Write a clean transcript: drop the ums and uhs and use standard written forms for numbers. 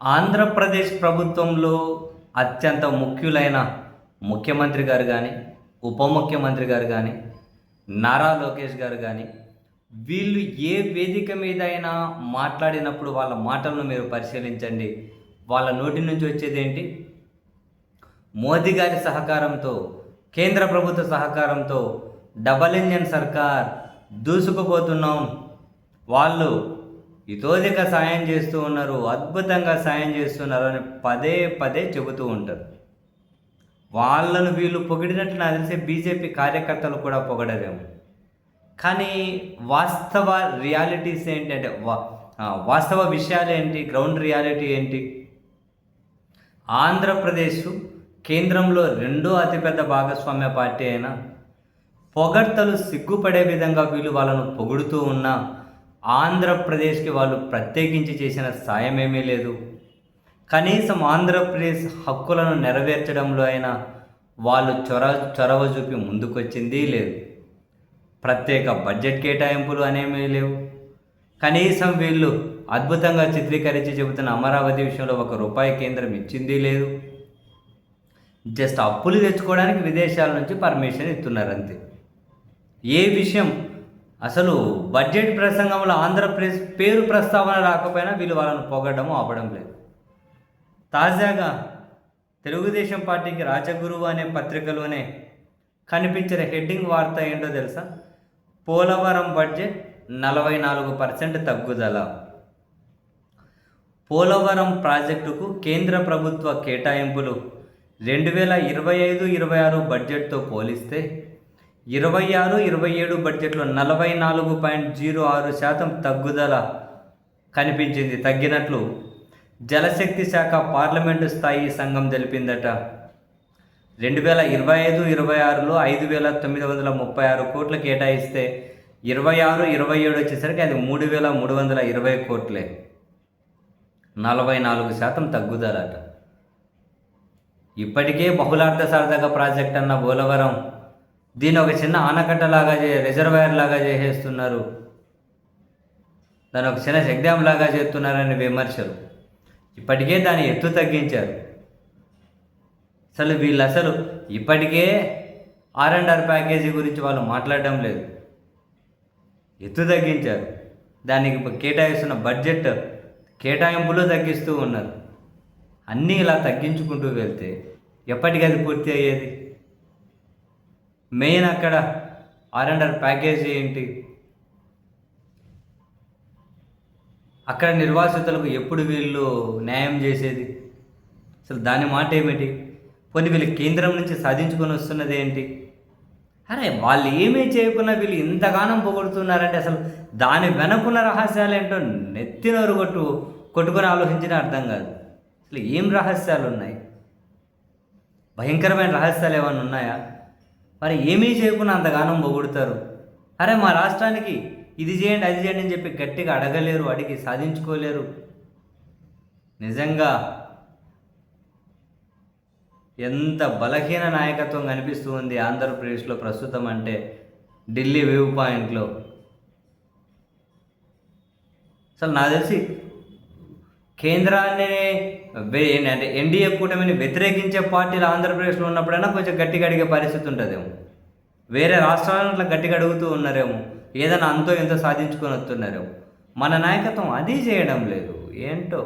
ఆంధ్రప్రదేశ్ ప్రభుత్వంలో అత్యంత ముఖ్యులైన ముఖ్యమంత్రి గారు కానీ, ఉప ముఖ్యమంత్రి గారు కానీ, నారా లోకేష్ గారు కానీ, వీళ్ళు ఏ వేదిక మీదైనా మాట్లాడినప్పుడు వాళ్ళ మాటలను మీరు పరిశీలించండి. వాళ్ళ నోటి నుంచి వచ్చేదేంటి? మోదీ గారి సహకారంతో, కేంద్ర ప్రభుత్వ సహకారంతో డబల్ ఇంజన్ సర్కార్ దూసుకుపోతున్నాం. వాళ్ళు ఇతోధిక సాయం చేస్తూ ఉన్నారు, అద్భుతంగా సాయం చేస్తున్నారు అని పదే పదే చెబుతూ ఉంటారు. వాళ్ళను వీళ్ళు పొగిడినట్లు నాకు తెలిసే బీజేపీ కార్యకర్తలు కూడా పొగడరేమో. కానీ వాస్తవ రియాలిటీస్ ఏంటి అంటే వాస్తవ విషయాలు ఏంటి, గ్రౌండ్ రియాలిటీ ఏంటి? ఆంధ్రప్రదేశ్ కేంద్రంలో రెండో అతిపెద్ద భాగస్వామ్య పార్టీ అయినా పొగడ్తలు సిగ్గుపడే విధంగా వీళ్ళు వాళ్ళను పొగుడుతూ ఉన్నా ఆంధ్రప్రదేశ్కి వాళ్ళు ప్రత్యేకించి చేసిన సాయం ఏమీ లేదు. కనీసం ఆంధ్రప్రదేశ్ హక్కులను నెరవేర్చడంలో అయినా వాళ్ళు చొరవ చూపి ముందుకొచ్చింది లేదు. ప్రత్యేక బడ్జెట్ కేటాయింపులు అనేవి లేవు. కనీసం వీళ్ళు అద్భుతంగా చిత్రీకరించి చెబుతున్న అమరావతి విషయంలో ₹1 కేంద్రం ఇచ్చింది లేదు. జస్ట్ అప్పులు తెచ్చుకోవడానికి విదేశాల నుంచి పర్మిషన్ ఇస్తున్నారు అంతే. ఏ విషయం అసలు బడ్జెట్ ప్రసంగంలో ఆంధ్రప్రదేశ్ పేరు ప్రస్తావన రాకపోయినా వీళ్ళు వాళ్ళను పొగడము ఆపడం లేదు. తాజాగా తెలుగుదేశం పార్టీకి రాజగురువు అనే పత్రికలోనే కనిపించిన హెడ్డింగ్ వార్త ఏంటో తెలుసా? పోలవరం బడ్జెట్ 44% తగ్గుదల. పోలవరం ప్రాజెక్టుకు కేంద్ర ప్రభుత్వ కేటాయింపులు 2025-26 బడ్జెట్తో పోలిస్తే 26-27 బడ్జెట్లో 44.06% తగ్గుదల కనిపించింది. తగ్గినట్లు జలశక్తి శాఖ పార్లమెంటు స్థాయి సంఘం తెలిపిందట. 2025-26లో 5,936 కోట్లు కేటాయిస్తే 26-27 వచ్చేసరికి అది 3,320 కోట్లే. 44% తగ్గుదలట. ఇప్పటికే బహుళార్థ సాధక ప్రాజెక్ట్ అన్న పోలవరం దీన్ని ఒక చిన్న ఆనకట్టలాగా రిజర్వాయర్ లాగా చేసేస్తున్నారు, దాన్ని ఒక చిన్న చెక్ డ్యామ్ లాగా చేస్తున్నారని విమర్శలు. ఇప్పటికే దాని ఎత్తు తగ్గించారు. వీళ్ళు ఇప్పటికే R&R ప్యాకేజీ గురించి వాళ్ళు మాట్లాడడం లేదు, ఎత్తు తగ్గించారు. దానికి కేటాయిస్తున్న బడ్జెట్ కేటాయింపులు తగ్గిస్తూ ఉన్నారు. అన్నీ ఇలా తగ్గించుకుంటూ వెళ్తే ఎప్పటికది పూర్తి అయ్యేది? మెయిన్ అక్కడ R&R ప్యాకేజీ ఏంటి? అక్కడ నిర్వాసితులకు ఎప్పుడు వీళ్ళు న్యాయం చేసేది? అసలు దాని మాట ఏమిటి? కొన్ని వీళ్ళు కేంద్రం నుంచి సాధించుకొని వస్తున్నది ఏంటి? అరే వాళ్ళు ఏమీ చేయకుండా వీళ్ళు ఇంతగానం పొగుడుతున్నారంటే అసలు దాని వెనకున్న రహస్యాలు ఏంటో నెత్తినోరు కొట్టుకొని ఆలోచించినా అర్థం కాదు. అసలు ఏం రహస్యాలు ఉన్నాయి? భయంకరమైన రహస్యాలు ఏమైనా ఉన్నాయా? మరి ఏమీ చేయకుండా అంతగానం పొగుడుతారు. అరే మా రాష్ట్రానికి ఇది చేయండి అది చేయండి అని చెప్పి గట్టిగా అడగలేరు, అడిగి సాధించుకోలేరు. నిజంగా ఎంత బలహీన నాయకత్వం కనిపిస్తూ ఉంది ఆంధ్రప్రదేశ్లో ప్రస్తుతం అంటే ఢిల్లీ వ్యూ పాయింట్లో. అసలు నాకు తెలిసి కేంద్రాన్ని అంటే ఎన్డీఏ కూటమిని వ్యతిరేకించే పార్టీలు ఆంధ్రప్రదేశ్లో ఉన్నప్పుడైనా కొంచెం గట్టిగా అడిగే పరిస్థితి ఉంటుందేమో. వేరే రాష్ట్రాలను అట్లా గట్టిగా అడుగుతూ ఉన్నారేమో, ఏదైనా అంతో ఎంతో సాధించుకొని వస్తున్నారేమో. మన నాయకత్వం అది చేయడం లేదు ఏంటో.